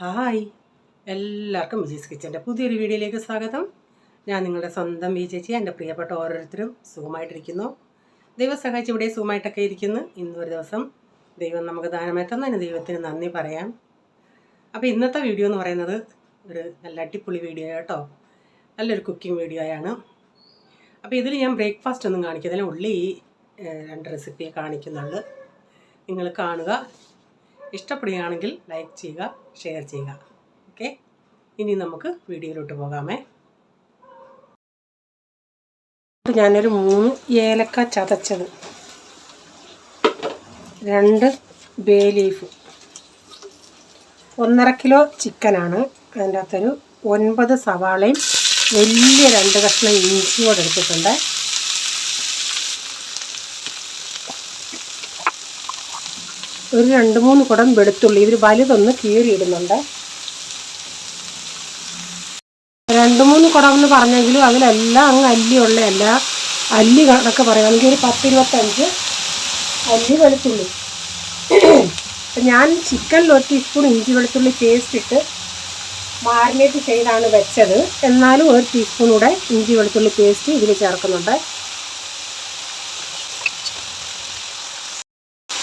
Hi, എല്ലാവർക്കും വിജീസ് കിച്ചൻ്റെ പുതിയൊരു വീഡിയോയിലേക്ക് സ്വാഗതം. ഞാൻ നിങ്ങളുടെ സ്വന്തം വി ചേച്ചി. എൻ്റെ പ്രിയപ്പെട്ട ഓരോരുത്തരും സുഖമായിട്ടിരിക്കുന്നു. ദൈവം സഹായിച്ച് ഇവിടെ സുഖമായിട്ടൊക്കെ ഇരിക്കുന്നു. ഇന്നൊരു ദിവസം ദൈവം നമുക്ക് ദാനമായി തന്നതിന് ദൈവത്തിന് നന്ദി പറയാം. അപ്പോൾ ഇന്നത്തെ വീഡിയോ എന്ന് പറയുന്നത് ഒരു നല്ല അടിപൊളി വീഡിയോ കേട്ടോ. നല്ലൊരു കുക്കിംഗ് വീഡിയോയാണ്. അപ്പോൾ ഇതിൽ ഞാൻ ബ്രേക്ക്ഫാസ്റ്റ് ഒന്നും കാണിക്കുന്നില്ല, ഉള്ളി 2 റെസിപ്പിയെ കാണിക്കുന്നുള്ളൂ. നിങ്ങൾ കാണുക, ഇഷ്ടപ്പെടുകയാണെങ്കിൽ ലൈക്ക് ചെയ്യുക, ഷെയർ ചെയ്യുക. ഓക്കെ, ഇനി നമുക്ക് വീഡിയോയിലോട്ട് പോകാമേ. ഞാനൊരു 3 ഏലക്ക ചതച്ചത്, 2 ബേ ലീഫ്, 1.5 കിലോ ചിക്കനാണ്. അതിൻ്റെ അകത്തൊരു 9 സവാളയും വലിയ 2 കഷ്ണം ഇഞ്ചി കൂടെ എടുത്തിട്ടുണ്ട്. ഒരു 2-3 കുടം വെളുത്തുള്ളി, ഇതിൽ വലുതൊന്ന് കീറിയിടുന്നുണ്ട്. 2-3 കുടം എന്ന് പറഞ്ഞെങ്കിലും അതിലെല്ലാം അങ്ങ് അല്ലിയുള്ളതല്ല. അല്ലി കണക്ക് പറയുകയാണെങ്കിൽ ഒരു 10-25 അല്ലി വെളുത്തുള്ളി. ഞാൻ ചിക്കനിൽ 1 ടീസ്പൂൺ ഇഞ്ചി വെളുത്തുള്ളി പേസ്റ്റ് ഇട്ട് മാരിനേറ്റ് ചെയ്താണ് വെച്ചത്. എന്നാലും 1 ടീസ്പൂൺ കൂടെ ഇഞ്ചി വെളുത്തുള്ളി പേസ്റ്റ് ഇതിൽ ചേർക്കുന്നുണ്ട്.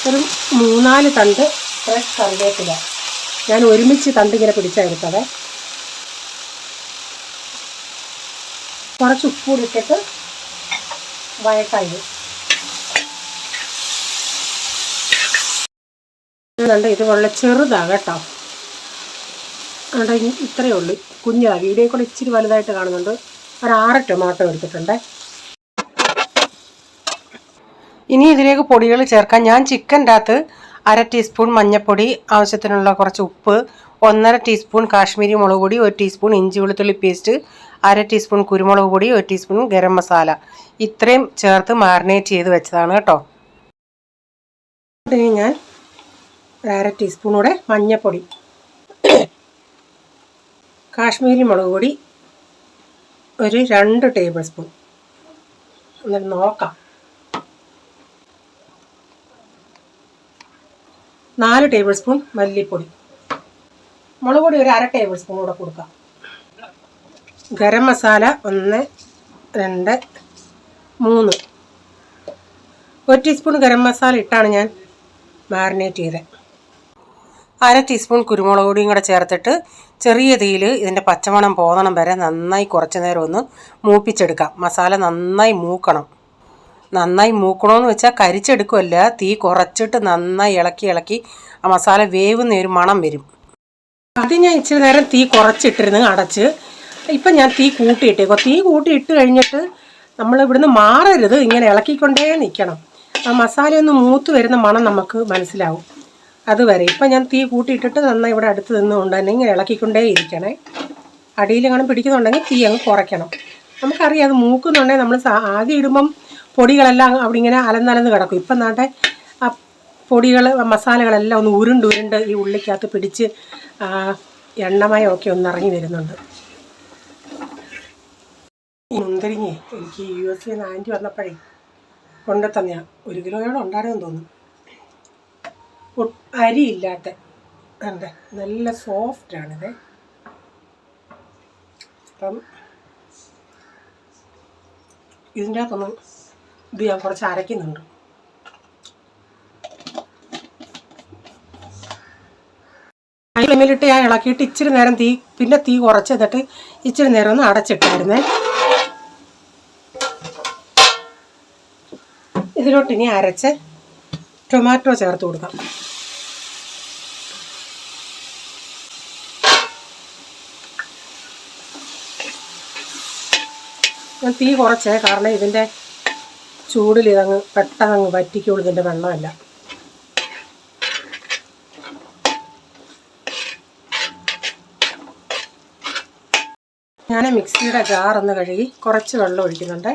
ഒരു 3-4 തണ്ട് ഫ്രഷ് കറിവേപ്പില ഞാൻ ഒരുമിച്ച് തണ്ട് ഇങ്ങനെ പിടിച്ചെടുത്തത്. കുറച്ച് ഉപ്പൂടി ഇട്ടിട്ട് വഴട്ടായി. ഇത് വളരെ ചെറുതാണ് കേട്ടോ. അവിടെ ഇത്രയേ ഉള്ളൂ, കുഞ്ഞതാണ്. വീഡിയോ കൂടെ ഇച്ചിരി വലുതായിട്ട് കാണുന്നുണ്ട്. ഒരു 6 ടൊമാറ്റോ എടുത്തിട്ടുണ്ട്. ഇനി ഇതിലേക്ക് പൊടികൾ ചേർക്കാം. ഞാൻ ചിക്കൻ്റെ അകത്ത് 1/2 ടീസ്പൂൺ മഞ്ഞൾപ്പൊടി, ആവശ്യത്തിനുള്ള കുറച്ച് ഉപ്പ്, 1.5 ടീസ്പൂൺ കാശ്മീരി മുളക് പൊടി, 1 ടീസ്പൂൺ ഇഞ്ചി വെളുത്തുള്ളി പേസ്റ്റ്, 1/2 ടീസ്പൂൺ കുരുമുളക് പൊടി, 1 ടീസ്പൂൺ ഗരം മസാല, ഇത്രയും ചേർത്ത് മാരിനേറ്റ് ചെയ്ത് വെച്ചതാണ് കേട്ടോ. ഇനി ഞാൻ 1/2 ടീസ്പൂൺ കൂടെ മഞ്ഞൾപ്പൊടി, കാശ്മീരി മുളക് പൊടി ഒരു 2 ടേബിൾ സ്പൂൺ, എന്നിട്ട് നോക്കാം. 4 ടേബിൾ സ്പൂൺ മല്ലിപ്പൊടി, മുളക് പൊടി ഒരു 1/2 ടേബിൾ സ്പൂൺ കൂടെ കൊടുക്കാം. ഗരം മസാല 1, 2, 3, 1 ടീസ്പൂൺ ഗരം മസാല ഇട്ടാണ് ഞാൻ മാരിനേറ്റ് ചെയ്തത്. 1/2 ടീസ്പൂൺ കുരുമുളക് പൊടിയും കൂടെ ചേർത്തിട്ട് ചെറിയ തീയിൽ ഇതിൻ്റെ പച്ചമണം പോകണം വരെ നന്നായി കുറച്ച് നേരം ഒന്ന് മൂപ്പിച്ചെടുക്കാം. മസാല നന്നായി മൂക്കണം. നന്നായി മൂക്കണമെന്ന് വെച്ചാൽ കരിച്ചെടുക്കുമല്ല, തീ കുറച്ചിട്ട് നന്നായി ഇളക്കി ആ മസാല വേവുന്ന ഒരു മണം വരും. ആദ്യം ഞാൻ ഇച്ചിരി നേരം തീ കുറച്ചിട്ടിരുന്ന് അടച്ച്. ഇപ്പം ഞാൻ തീ കൂട്ടിയിട്ടേക്കോ. തീ കൂട്ടിയിട്ട് കഴിഞ്ഞിട്ട് നമ്മൾ ഇവിടുന്ന് മാറരുത്, ഇങ്ങനെ ഇളക്കിക്കൊണ്ടേ നിൽക്കണം. ആ മസാലയൊന്ന് മൂത്ത് വരുന്ന മണം നമുക്ക് മനസ്സിലാവും. അതുവരെ ഇപ്പം ഞാൻ തീ കൂട്ടിയിട്ടിട്ട് നന്നായി ഇവിടെ അടുത്ത് നിന്നുകൊണ്ട് തന്നെ ഇങ്ങനെ ഇളക്കിക്കൊണ്ടേ ഇരിക്കണേ. അടിയിലെങ്ങനെ പിടിക്കുന്നുണ്ടെങ്കിൽ തീ അങ്ങ് കുറയ്ക്കണം. നമുക്കറിയാം അത് മൂക്കുന്നുണ്ടെങ്കിൽ നമ്മൾ ആദ്യം ഇടുമ്പം പൊടികളെല്ലാം അവിടെ ഇങ്ങനെ അലന്നലന്ന് കിടക്കും. ഇപ്പം നാട്ടെ ആ പൊടികൾ മസാലകളെല്ലാം ഒന്ന് ഉരുണ്ട് ഈ ഉള്ളിക്കകത്ത് പിടിച്ച് എണ്ണമയമൊക്കെ ഒന്ന് ഇറങ്ങി വരുന്നുണ്ട്. മുന്തിരിങ്ങേ എനിക്ക് USA ആൻറ്റി വന്നപ്പോഴേ കൊണ്ടുതന്നെയാ. 1 കിലോയോളം ഉണ്ടായിരുന്നെന്ന് തോന്നുന്നു. അരിയില്ലാത്ത ഉണ്ട്, നല്ല സോഫ്റ്റാണിത്. അപ്പം ഇതിൻ്റെ അകത്തൊന്ന് ഇത് ഞാൻ കുറച്ച് അരയ്ക്കുന്നുണ്ട്. ഫ്ലെയിമിലിട്ട് ഞാൻ ഇളക്കിയിട്ട് ഇച്ചിരി നേരം പിന്നെ തീ കുറച്ചിട്ട് ഇച്ചിരി നേരം ഒന്ന് അടച്ചിട്ടായിരുന്നേ. ഇതിലോട്ട് ഇനി അരച്ച് ടൊമാറ്റോ ചേർത്ത് കൊടുക്കാം. ഞാൻ തീ കുറച്ചേ, കാരണം ഇതിൻ്റെ ചൂടിൽ ഇതങ്ങ് പെട്ടെന്ന് വറ്റിക്കുള്ളൂ, ഇതിൻ്റെ വെള്ളമല്ല. ഞാൻ മിക്സിയുടെ ജാറൊന്ന് കഴുകി കുറച്ച് വെള്ളം ഒഴിക്കുന്നുണ്ട്.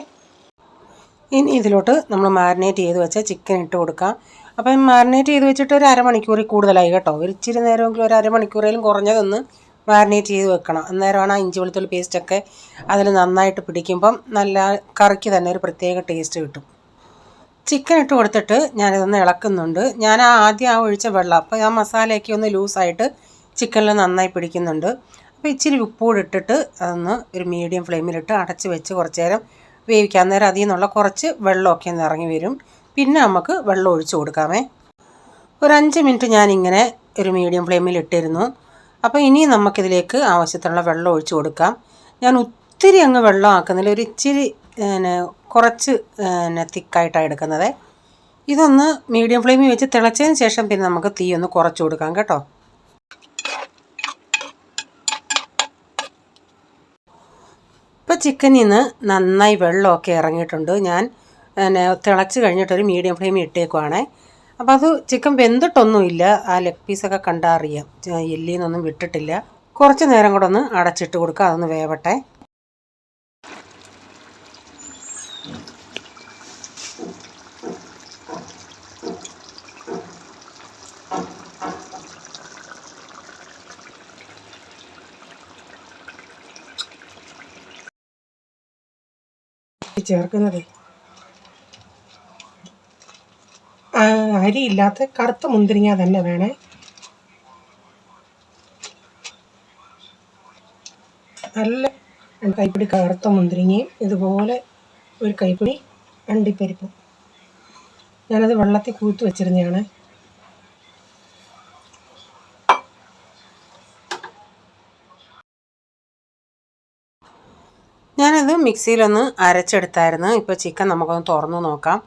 ഇനി ഇതിലോട്ട് നമ്മൾ മാരിനേറ്റ് ചെയ്ത് വെച്ച ചിക്കൻ ഇട്ട് കൊടുക്കാം. അപ്പം മാരിനേറ്റ് ചെയ്ത് വെച്ചിട്ട് ഒരു 1/2 മണിക്കൂറിൽ കൂടുതലായി കേട്ടോ. ഒരു ഇച്ചിരി നേരമെങ്കിലും ഒരു 1/2 മണിക്കൂറിലും കുറഞ്ഞതൊന്ന് മാരിനേറ്റ് ചെയ്ത് വെക്കണം. അന്നേരമാണ് ആ ഇഞ്ചി വെളുത്തുള്ളി പേസ്റ്റൊക്കെ അതിൽ നന്നായിട്ട് പിടിക്കുമ്പം നല്ല കറിക്ക് തന്നെ ഒരു പ്രത്യേക ടേസ്റ്റ് കിട്ടും. ചിക്കൻ ഇട്ട് കൊടുത്തിട്ട് ഞാനിതൊന്ന് ഇളക്കുന്നുണ്ട്. ഞാൻ ആദ്യം ഒഴിച്ച വെള്ളം, അപ്പോൾ ആ മസാലയൊക്കെ ഒന്ന് ലൂസായിട്ട് ചിക്കനിൽ നന്നായി പിടിക്കുന്നുണ്ട്. അപ്പോൾ ഇച്ചിരി ഉപ്പൂടെ ഇട്ടിട്ട് അതൊന്ന് ഒരു മീഡിയം ഫ്ലെയിമിലിട്ട് അടച്ച് വെച്ച് കുറച്ച് നേരം വേവിക്കാം. അന്നേരം അതിൽ നിന്നുള്ള കുറച്ച് വെള്ളമൊക്കെ ഒന്ന് ഇറങ്ങി വരും. പിന്നെ നമുക്ക് വെള്ളം ഒഴിച്ച് കൊടുക്കാമേ. ഒരു 5 മിനിറ്റ് ഞാനിങ്ങനെ ഒരു മീഡിയം ഫ്ലെയിമിൽ ഇട്ടിരുന്നു. അപ്പോൾ ഇനി നമുക്കിതിലേക്ക് ആവശ്യത്തിനുള്ള വെള്ളം ഒഴിച്ച് കൊടുക്കാം. ഞാൻ ഒത്തിരി അങ്ങ് വെള്ളം ആക്കുന്നില്ല, ഒരു ഇച്ചിരി കുറച്ച് തിക്കായിട്ടാണ് എടുക്കുന്നത്. ഇതൊന്ന് മീഡിയം ഫ്ലെയിമിൽ വെച്ച് തിളച്ചതിന് ശേഷം പിന്നെ നമുക്ക് തീ ഒന്ന് കുറച്ച് കൊടുക്കാം കേട്ടോ. ഇപ്പോൾ ചിക്കനിൽ നിന്ന് നന്നായി വെള്ളമൊക്കെ ഇറങ്ങിയിട്ടുണ്ട്. ഞാൻ തിളച്ച് കഴിഞ്ഞിട്ടൊരു മീഡിയം ഫ്ലെയിമിൽ ഇട്ടേക്കുവാണേ. അപ്പോൾ അത് ചിക്കൻ വെന്തിട്ടൊന്നുമില്ല, ആ ലെഗ് പീസൊക്കെ കണ്ടാൽ അറിയാം, എല്ലിൽ നിന്നൊന്നും വിട്ടിട്ടില്ല. കുറച്ച് നേരം കൂടെ ഒന്ന് അടച്ചിട്ട് കൊടുക്കുക, അതൊന്ന് വേവട്ടെ. ചേർക്കുന്നത് അരിയില്ലാത്ത കറുത്ത മുന്തിരിങ്ങ തന്നെ വേണേ. നല്ല കൈപ്പിടി കറുത്ത മുന്തിരിങ്ങയും ഇതുപോലെ ഒരു കൈപ്പിടി അണ്ടിപ്പരിപ്പും. ഞാനത് വെള്ളത്തിൽ കൂത്ത് വെച്ചിരുന്നതാണ്. ഞാനത് മിക്സിയിലൊന്ന് അരച്ചെടുത്തായിരുന്നു. ഇപ്പോൾ ചിക്കൻ നമുക്കൊന്ന് തുറന്ന് നോക്കാം.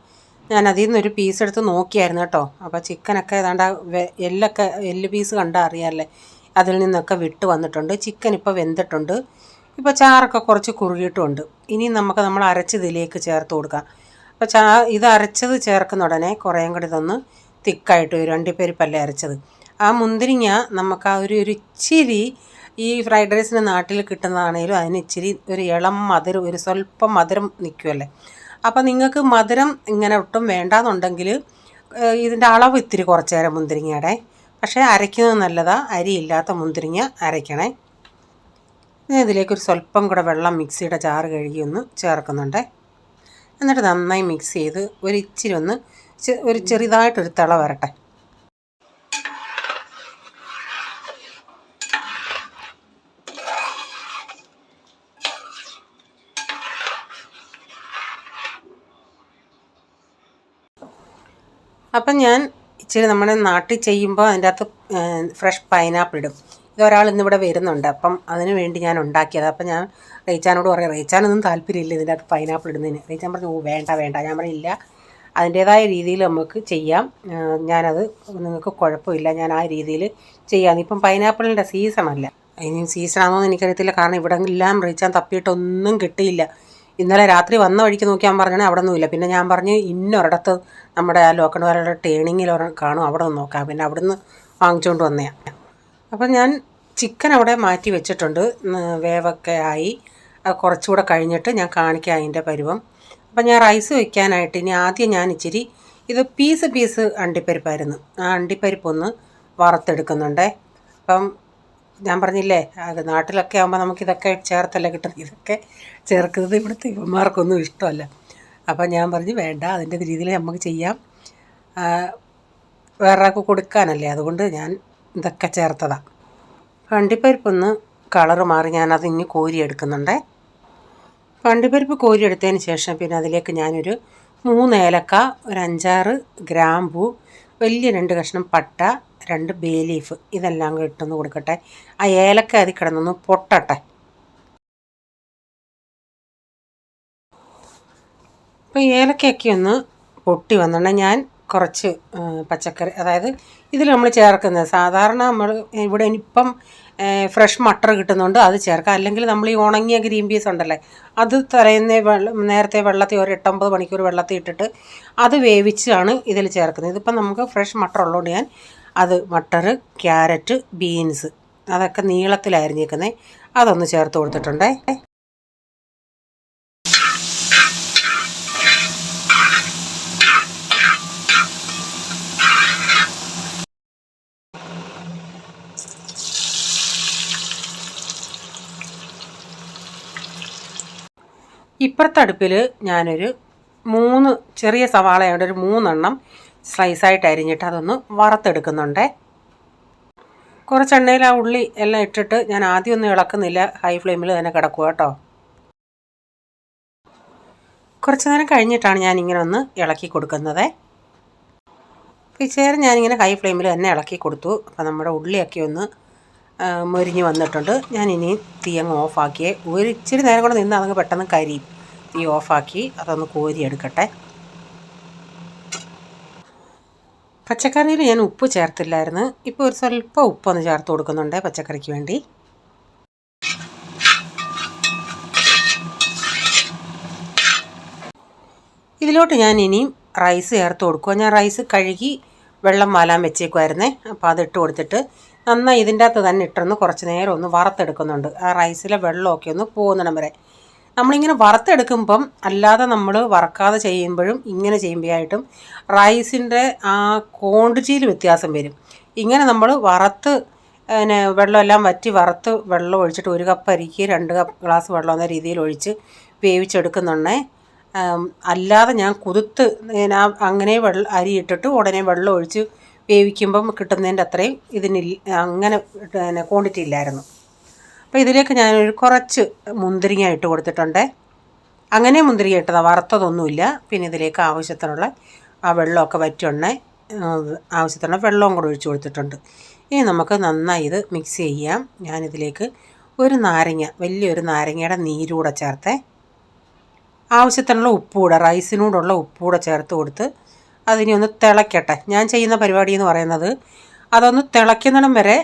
ഞാൻ അതിൽ നിന്നൊരു പീസ് എടുത്ത് നോക്കിയായിരുന്നു കേട്ടോ. അപ്പോൾ ചിക്കനൊക്കെ ഏതാണ്ട് എല്ല് പീസ് കണ്ടാൽ അറിയാമല്ലേ, അതിൽ നിന്നൊക്കെ വിട്ട് വന്നിട്ടുണ്ട്. ചിക്കൻ ഇപ്പോൾ വെന്തിട്ടുണ്ട്. ഇപ്പോൾ ചാറൊക്കെ കുറച്ച് കുറുകിയിട്ടുമുണ്ട്. ഇനി നമ്മൾ അരച്ചതിലേക്ക് ചേർത്ത് കൊടുക്കാം. അപ്പോൾ ഇത് അരച്ചത് ചേർക്കുന്ന ഉടനെ കുറേയും കൂടി ഇതൊന്ന് തിക്കായിട്ട് വരും. അണ്ടിപ്പരിപ്പല്ലേ അരച്ചത്. ആ മുന്തിരിങ്ങ നമുക്ക് ആ ഒരു ഇച്ചിരി ഈ ഫ്രൈഡ് റൈസിന് നാട്ടിൽ കിട്ടുന്നതാണേലും അതിന് ഇച്ചിരി ഒരു ഇളം മധുരം, ഒരു സ്വല്പം മധുരം നിൽക്കുമല്ലേ. അപ്പോൾ നിങ്ങൾക്ക് മധുരം ഇങ്ങനെ ഒട്ടും വേണ്ടാന്നുണ്ടെങ്കിൽ ഇതിൻ്റെ അളവ് ഇത്തിരി കുറച്ച് നേരം മുന്തിരിങ്ങയുടെ. പക്ഷേ അരയ്ക്കുന്നത് നല്ലതാണ്, അരിയില്ലാത്ത മുന്തിരിങ്ങ അരയ്ക്കണേ. ഇതിലേക്കൊരു സ്വല്പം കൂടെ വെള്ളം മിക്സിയുടെ ജാറ് കഴുകി ഒന്ന് ചേർക്കുന്നുണ്ട്. എന്നിട്ട് നന്നായി മിക്സ് ചെയ്ത് ഒരു ഇച്ചിരി ഒന്ന് ഒരു ചെറുതായിട്ടൊരു തിള വരട്ടെ. അപ്പം ഞാൻ ഇച്ചിരി നമ്മുടെ നാട്ടിൽ ചെയ്യുമ്പോൾ അതിൻ്റെ അകത്ത് ഫ്രഷ് പൈനാപ്പിൾ ഇടും. ഇതൊരാൾ ഇന്നിവിടെ വരുന്നുണ്ട്, അപ്പം അതിന് വേണ്ടി ഞാൻ ഉണ്ടാക്കിയത്. അപ്പം ഞാൻ റീച്ചാനോട് പറയാം, റീച്ചാനൊന്നും താല്പര്യമില്ല ഇതിൻ്റെ അകത്ത് പൈനാപ്പിൾ ഇടുന്നതിന്. റീച്ചാൻ പറഞ്ഞു, ഓ വേണ്ട. ഞാൻ പറഞ്ഞില്ല, അതിൻ്റേതായ രീതിയിൽ നമുക്ക് ചെയ്യാം, ഞാനത് നിങ്ങൾക്ക് കുഴപ്പമില്ല, ഞാൻ ആ രീതിയിൽ ചെയ്യാം. ഇപ്പം പൈനാപ്പിളിൻ്റെ സീസണല്ല. ഇനി സീസണാണോ എന്ന് എനിക്കറിയത്തില്ല, കാരണം ഇവിടെ എല്ലാം റീച്ചാൻ തപ്പിയിട്ടൊന്നും കിട്ടിയില്ല. ഇന്നലെ രാത്രി വന്ന വഴിക്ക് നോക്കിയാൽ പറഞ്ഞാൽ അവിടെ ഒന്നുമില്ല. പിന്നെ ഞാൻ പറഞ്ഞ് ഇന്നൊരിടത്ത് നമ്മുടെ ആ ലോക്കൺവാലയുടെ ടേണിങ്ങിൽ കാണും, അവിടെ നിന്ന് നോക്കാം. പിന്നെ അവിടെ നിന്ന് വാങ്ങിച്ചുകൊണ്ട് വന്നതാണ്. അപ്പം ഞാൻ ചിക്കൻ അവിടെ മാറ്റി വെച്ചിട്ടുണ്ട്, വേവൊക്കെ ആയി. കുറച്ചുകൂടെ കഴിഞ്ഞിട്ട് ഞാൻ കാണിക്കാം അതിൻ്റെ പരുവം. അപ്പം ഞാൻ റൈസ് വയ്ക്കാനായിട്ട് ഇനി ആദ്യം ഞാൻ ഇച്ചിരി ഇത് പീസ് അണ്ടിപ്പരിപ്പായിരുന്നു, ആ അണ്ടിപ്പരിപ്പൊന്ന് വറുത്തെടുക്കുന്നുണ്ടേ. അപ്പം ഞാൻ പറഞ്ഞില്ലേ, നാട്ടിലൊക്കെ ആകുമ്പോൾ നമുക്കിതൊക്കെ ചേർത്തല്ലേ കിട്ടുന്നത്. ഇതൊക്കെ ചേർക്കുന്നത് ഇവിടുത്തെ ഇവന്മാർക്കൊന്നും ഇഷ്ടമല്ല. അപ്പം ഞാൻ പറഞ്ഞു വേണ്ട, അതിൻ്റെ രീതിയിൽ നമുക്ക് ചെയ്യാം, വേറെ ആൾക്ക് കൊടുക്കാനല്ലേ, അതുകൊണ്ട് ഞാൻ ഇതൊക്കെ ചേർത്തതാണ്. അണ്ടിപ്പരിപ്പൊന്ന് കളറ് മാറി ഞാനത് ഇനി കോരിയെടുക്കുന്നുണ്ടേ. അണ്ടിപ്പരിപ്പ് കോരിയെടുത്തതിന് ശേഷം പിന്നെ അതിലേക്ക് ഞാനൊരു 3 ഏലക്ക, ഒരു 5-6 ഗ്രാമ്പൂ, വലിയ 2 കഷ്ണം പട്ട, 2 ബേ ലീഫ്, ഇതെല്ലാം കൂടി ഇട്ടൊന്ന് കൊടുക്കട്ടെ. ആ ഏലക്ക അതിൽ കിടന്നൊന്ന് പൊട്ടട്ടെ. അപ്പോൾ ഏലക്കയൊക്കെ ഒന്ന് പൊട്ടി വന്നിട്ടുണ്ടെങ്കിൽ ഞാൻ കുറച്ച് പച്ചക്കറി, അതായത് ഇതിൽ നമ്മൾ ചേർക്കുന്നത് സാധാരണ നമ്മൾ ഇവിടെ ഇപ്പം ഫ്രഷ് മട്ടർ കിട്ടുന്നുണ്ട്, അത് ചേർക്കാം. അല്ലെങ്കിൽ നമ്മൾ ഈ ഉണങ്ങിയ ഗ്രീൻ പീസ് ഉണ്ടല്ലേ, അത് നേരത്തെ വെള്ളത്തിൽ ഒരു 8-9 മണിക്കൂർ വെള്ളത്തിൽ ഇട്ടിട്ട് അത് വേവിച്ചാണ് ഇതിൽ ചേർക്കുന്നത്. ഇതിപ്പം നമുക്ക് ഫ്രഷ് മട്ടർ ഉള്ളതുകൊണ്ട് ഞാൻ അത് മട്ടർ, ക്യാരറ്റ്, ബീൻസ് അതൊക്കെ നീളത്തിലരിഞ്ഞേക്കുന്നത് അതൊന്ന് ചേർത്ത് കൊടുത്തിട്ടുണ്ടേ. ഇപ്പുറത്തെ അടുപ്പിൽ ഞാനൊരു 3 ചെറിയ സവാളയുണ്ട്, ഒരു 3 എണ്ണം സ്ലൈസായിട്ട് അരിഞ്ഞിട്ട് അതൊന്ന് വറുത്തെടുക്കുന്നുണ്ടേ. കുറച്ച് എണ്ണയിൽ ആ ഉള്ളി എല്ലാം ഇട്ടിട്ട് ഞാൻ ആദ്യമൊന്നും ഇളക്കുന്നില്ല, ഹൈ ഫ്ലെയിമിൽ തന്നെ കിടക്കുക കേട്ടോ. കുറച്ച് നേരം കഴിഞ്ഞിട്ടാണ് ഞാനിങ്ങനെ ഒന്ന് ഇളക്കി കൊടുക്കുന്നത്. ഇച്ചേരം ഞാനിങ്ങനെ ഹൈ ഫ്ലെയിമിൽ തന്നെ ഇളക്കി കൊടുത്തു. അപ്പോൾ നമ്മുടെ ഉള്ളിയൊക്കെ ഒന്ന് മൊരിഞ്ഞ് വന്നിട്ടുണ്ട്. ഞാനിനി തീ അങ്ങ് ഓഫാക്കിയേ. ഒരു ഇച്ചിരി നേരം കൂടെ നിന്ന് അതങ്ങ് പെട്ടെന്ന് കരിയും. തീ ഓഫാക്കി അതൊന്ന് കോരിയെടുക്കട്ടെ. പച്ചക്കറിയിൽ ഞാൻ ഉപ്പ് ചേർത്തില്ലായിരുന്നു. ഇപ്പോൾ ഒരു സ്വല്പം ഉപ്പൊന്ന് ചേർത്ത് കൊടുക്കുന്നുണ്ട് പച്ചക്കറിക്ക് വേണ്ടി. ഇതിലോട്ട് ഞാൻ ഇനിയും റൈസ് ചേർത്ത് കൊടുക്കുക. ഞാൻ റൈസ് കഴുകി വെള്ളം വാലാൻ വെച്ചേക്കുമായിരുന്നേ. അപ്പോൾ അതിട്ട് കൊടുത്തിട്ട് നന്നായി ഇതിൻ്റെ അകത്ത് തന്നെ ഇട്ടൊന്ന് കുറച്ച് നേരം ഒന്ന് വറുത്തെടുക്കുന്നുണ്ട്. ആ റൈസിലെ വെള്ളമൊക്കെ ഒന്ന് പോകുന്നിടം വരെ. നമ്മളിങ്ങനെ വറുത്തെടുക്കുമ്പം അല്ലാതെ നമ്മൾ വറക്കാതെ ചെയ്യുമ്പോഴും ഇങ്ങനെ ചെയ്യുമ്പോഴായിട്ടും റൈസിൻ്റെ ആ ക്വാണ്ടിറ്റിയിൽ വ്യത്യാസം വരും. ഇങ്ങനെ നമ്മൾ വറുത്ത് പിന്നെ വെള്ളമെല്ലാം വറ്റി വറുത്ത് വെള്ളം ഒഴിച്ചിട്ട് 1 കപ്പ് അരിക്ക് 2 ഗ്ലാസ് വെള്ളം എന്ന രീതിയിൽ ഒഴിച്ച് വേവിച്ചെടുക്കുന്നുണ്ടേ. അല്ലാതെ ഞാൻ കുതിർത്ത് അങ്ങനെ അരി ഇട്ടിട്ട് ഉടനെ വെള്ളം ഒഴിച്ച് വേവിക്കുമ്പം കിട്ടുന്നതിൻ്റെ അത്രയും അങ്ങനെ ക്വാണ്ടിറ്റി ഇല്ലായിരുന്നു. അപ്പോൾ ഇതിലേക്ക് ഞാനൊരു കുറച്ച് മുന്തിരിങ്ങ ഇട്ട് കൊടുത്തിട്ടുണ്ട്. അങ്ങനെ മുന്തിരിങ്ങ ഇട്ടതാണ്, വറുത്തതൊന്നുമില്ല. പിന്നെ ഇതിലേക്ക് ആവശ്യത്തിനുള്ള ആ വെള്ളമൊക്കെ വറ്റുണ്ണ ആവശ്യത്തിനുള്ള വെള്ളവും കൂടെ ഒഴിച്ച് കൊടുത്തിട്ടുണ്ട്. ഇനി നമുക്ക് നന്നായി ഇത് മിക്സ് ചെയ്യാം. ഞാനിതിലേക്ക് ഒരു നാരങ്ങ, വലിയൊരു നാരങ്ങയുടെ നീരൂടെ ചേർത്തേ. ആവശ്യത്തിനുള്ള ഉപ്പൂടെ, റൈസിനോടുള്ള ഉപ്പൂടെ ചേർത്ത് കൊടുത്ത് അതിനെ ഒന്ന് തിളയ്ക്കട്ടെ. ഞാൻ ചെയ്യുന്ന പരിപാടി എന്ന് പറയുന്നത് അതൊന്ന് തിളയ്ക്കുന്നിടം വരെ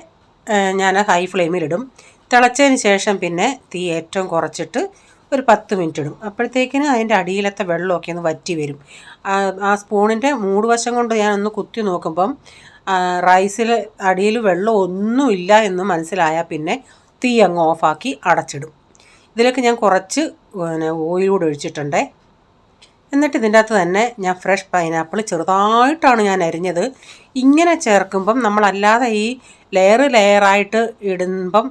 ഞാൻ ഹൈ ഫ്ലെയിമിലിടും. തിളച്ചതിന് ശേഷം പിന്നെ തീ ഏറ്റവും കുറച്ചിട്ട് ഒരു 10 മിനിറ്റ് ഇടും. അപ്പോഴത്തേക്കിന് അതിൻ്റെ അടിയിലത്തെ വെള്ളമൊക്കെ ഒന്ന് വറ്റി വരും. ആ സ്പൂണിൻ്റെ മൂടുവശം കൊണ്ട് ഞാനൊന്ന് കുത്തി നോക്കുമ്പം റൈസിൽ അടിയിൽ വെള്ളം ഒന്നുമില്ല എന്ന് മനസ്സിലായാൽ പിന്നെ തീ അങ്ങ് ഓഫാക്കി അടച്ചിടും. ഇതിലേക്ക് ഞാൻ കുറച്ച് ഓയിലൂടെ ഒഴിച്ചിട്ടുണ്ടേ. എന്നിട്ട് ഇതിൻ്റെ അകത്ത് തന്നെ ഞാൻ ഫ്രഷ് പൈനാപ്പിൾ ചെറുതായിട്ടാണ് ഞാൻ അരിഞ്ഞത്. ഇങ്ങനെ ചേർക്കുമ്പം നമ്മളല്ലാതെ ഈ ലെയറായിട്ട് ഇടുമ്പം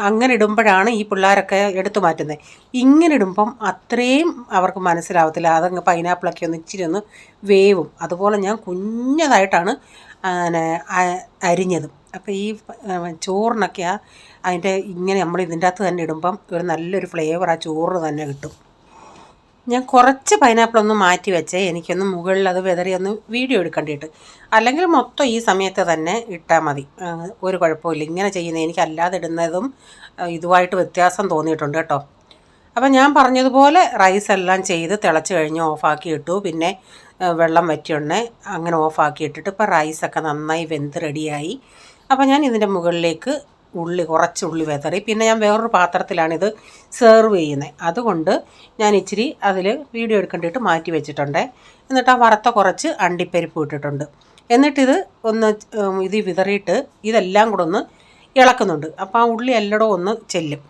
അങ്ങനെ ഇടുമ്പോഴാണ് ഈ പിള്ളേരൊക്കെ എടുത്തു മാറ്റുന്നത്. ഇങ്ങനെ ഇടുമ്പം അത്രയും അവർക്ക് മനസ്സിലാവത്തില്ല. അതങ്ങ് പൈനാപ്പിളൊക്കെ ഒന്ന് ഇച്ചിരി ഒന്ന് വേവും. അതുപോലെ ഞാൻ കുഞ്ഞതായിട്ടാണ് അരിഞ്ഞതും. അപ്പോൾ ഈ ചോറിനൊക്കെ അതിൻ്റെ ഇങ്ങനെ നമ്മൾ ഇതിൻ്റെ അകത്ത് തന്നെ ഇടുമ്പം ഒരു നല്ലൊരു ഫ്ലേവർ ആ ചോറിന് തന്നെ കിട്ടും. ഞാൻ കുറച്ച് പൈനാപ്പിളൊന്ന് മാറ്റി വെച്ചേ, എനിക്കൊന്ന് മുകളിൽ അത് വെതറി ഒന്ന് വീഡിയോ എടുക്കേണ്ടിയിട്ട്. അല്ലെങ്കിൽ മൊത്തം ഈ സമയത്ത് തന്നെ ഇട്ടാൽ മതി, ഒരു കുഴപ്പമില്ല. ഇങ്ങനെ ചെയ്യുന്നത് എനിക്കല്ലാതെ ഇടുന്നതും ഇതുമായിട്ട് വ്യത്യാസം തോന്നിയിട്ടുണ്ട് കേട്ടോ. അപ്പം ഞാൻ പറഞ്ഞതുപോലെ റൈസ് എല്ലാം ചെയ്ത് തിളച്ച് കഴിഞ്ഞ് ഓഫാക്കി ഇട്ടു. പിന്നെ വെള്ളം വറ്റിയുണ്ടേ അങ്ങനെ ഓഫാക്കി ഇട്ടിട്ട് ഇപ്പോൾ റൈസൊക്കെ നന്നായി വെന്ത് റെഡിയായി. അപ്പോൾ ഞാൻ ഇതിൻ്റെ മുകളിലേക്ക് കുറച്ച് ഉള്ളി വെതറി. പിന്നെ ഞാൻ വേറൊരു പാത്രത്തിലാണിത് സെർവ് ചെയ്യുന്നത്. അതുകൊണ്ട് ഞാൻ ഇച്ചിരി അതിൽ വീഡിയോ എടുക്കേണ്ടിയിട്ട് മാറ്റി വെച്ചിട്ടുണ്ട്. എന്നിട്ട് ആ വറുത്ത കുറച്ച് അണ്ടിപ്പരിപ്പ് ഇട്ടിട്ടുണ്ട്. എന്നിട്ടിത് ഒന്ന് ഇത് വിതറിയിട്ട് ഇതെല്ലാം കൂടെ ഒന്ന് ഇളക്കുന്നുണ്ട്. അപ്പോൾ ആ ഉള്ളി എല്ലായിടവും ഒന്ന് ചെല്ലും.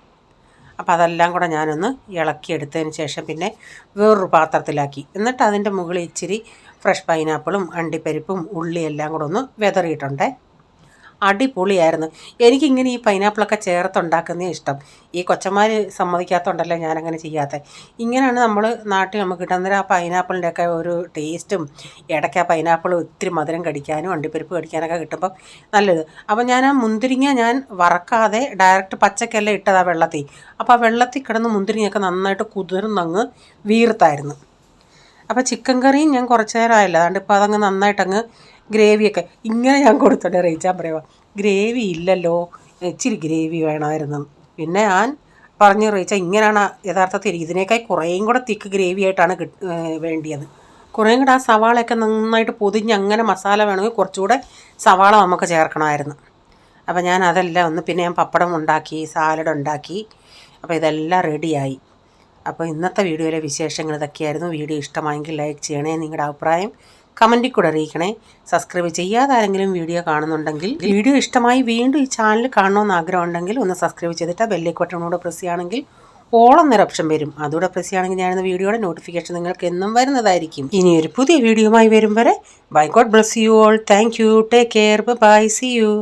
അപ്പോൾ അതെല്ലാം കൂടെ ഞാനൊന്ന് ഇളക്കിയെടുത്തതിന് ശേഷം പിന്നെ വേറൊരു പാത്രത്തിലാക്കി. എന്നിട്ട് അതിൻ്റെ മുകളിൽ ഇച്ചിരി ഫ്രഷ് പൈനാപ്പിളും അണ്ടിപ്പരിപ്പും ഉള്ളി എല്ലാം കൂടെ ഒന്ന് വെതറിയിട്ടുണ്ട്. അടിപൊളിയായിരുന്നു. എനിക്കിങ്ങനെ ഈ പൈനാപ്പിളൊക്കെ ചേർത്തുണ്ടാക്കുന്നേ ഇഷ്ടം. ഈ കൊച്ചന്മാർ സമ്മതിക്കാത്തതുകൊണ്ടല്ലേ ഞാനങ്ങനെ ചെയ്യാത്തത്. ഇങ്ങനെയാണ് നമ്മൾ നാട്ടിൽ നമുക്ക് കിട്ടുക. അന്നേരം ആ പൈനാപ്പിളിൻ്റെയൊക്കെ ഒരു ടേസ്റ്റും ഇടയ്ക്ക് ആ പൈനാപ്പിൾ ഒത്തിരി മധുരം കടിക്കാനും അണ്ടിപ്പരിപ്പ് കടിക്കാനൊക്കെ കിട്ടുമ്പം നല്ലത്. അപ്പോൾ ഞാൻ ആ മുന്തിരിങ്ങ ഞാൻ വറക്കാതെ ഡയറക്റ്റ് പച്ചക്കല്ല ഇട്ടതാണ് വെള്ളത്തിൽ. അപ്പോൾ ആ വെള്ളത്തിൽ കിടന്ന് മുന്തിരിങ്ങയൊക്കെ നന്നായിട്ട് കുതിർന്നങ്ങ് വീർത്തായിരുന്നു. അപ്പോൾ ചിക്കൻ കറിയും ഞാൻ കുറച്ച് നേരമായില്ല, അതുകൊണ്ട് ഇപ്പോൾ അതങ്ങ് നന്നായിട്ടങ്ങ് ഗ്രേവിയൊക്കെ ഇങ്ങനെ ഞാൻ കൊടുത്തോട്ടെ. റീച്ചാൻ പറയുക ഗ്രേവി ഇല്ലല്ലോ, ഇച്ചിരി ഗ്രേവി വേണമായിരുന്നു. പിന്നെ ഞാൻ പറഞ്ഞു റീച്ച ഇങ്ങനെയാണ് യഥാർത്ഥത്തിൽ, ഇതിനേക്കാൾ കുറേയും കൂടെ തിക്ക് ഗ്രേവി ആയിട്ടാണ് വേണ്ടിയത്. കുറേയും കൂടെ ആ സവാളയൊക്കെ നന്നായിട്ട് പൊതിഞ്ഞ് അങ്ങനെ മസാല വേണമെങ്കിൽ കുറച്ചുകൂടെ സവാള നമുക്ക് ചേർക്കണമായിരുന്നു. അപ്പോൾ ഞാൻ അതെല്ലാം ഒന്ന്, പിന്നെ ഞാൻ പപ്പടം ഉണ്ടാക്കി, സാലഡ് ഉണ്ടാക്കി. അപ്പോൾ ഇതെല്ലാം റെഡിയായി. അപ്പോൾ ഇന്നത്തെ വീഡിയോയിലെ വിശേഷങ്ങൾ ഇതൊക്കെയായിരുന്നു. വീഡിയോ ഇഷ്ടമായെങ്കിൽ ലൈക്ക് ചെയ്യണേ, നിങ്ങളുടെ അഭിപ്രായം കമൻറ്റിൽ കൂടെ അറിയിക്കണേ. സബ്സ്ക്രൈബ് ചെയ്യാതെ ആരെങ്കിലും വീഡിയോ കാണുന്നുണ്ടെങ്കിൽ, വീഡിയോ ഇഷ്ടമായി വീണ്ടും ഈ ചാനൽ കാണണമെന്ന് ആഗ്രഹമുണ്ടെങ്കിൽ ഒന്ന് സബ്സ്ക്രൈബ് ചെയ്തിട്ട് ബെല്ലൈക്കൺ ബട്ടണോട് പ്രസ് ചെയ്യുകയാണെങ്കിൽ ഓൾ എന്നൊരു ഓപ്ഷൻ വരും. അതുകൂടെ പ്രസ് ചെയ്യുകയാണെങ്കിൽ ഞാനിന്ന് വീഡിയോയുടെ നോട്ടിഫിക്കേഷൻ നിങ്ങൾക്ക് എന്നും വരുന്നതായിരിക്കും. ഇനി ഒരു പുതിയ വീഡിയോയുമായി വരും വരെ bye, God bless you all. Thank you, take care, bye, see U.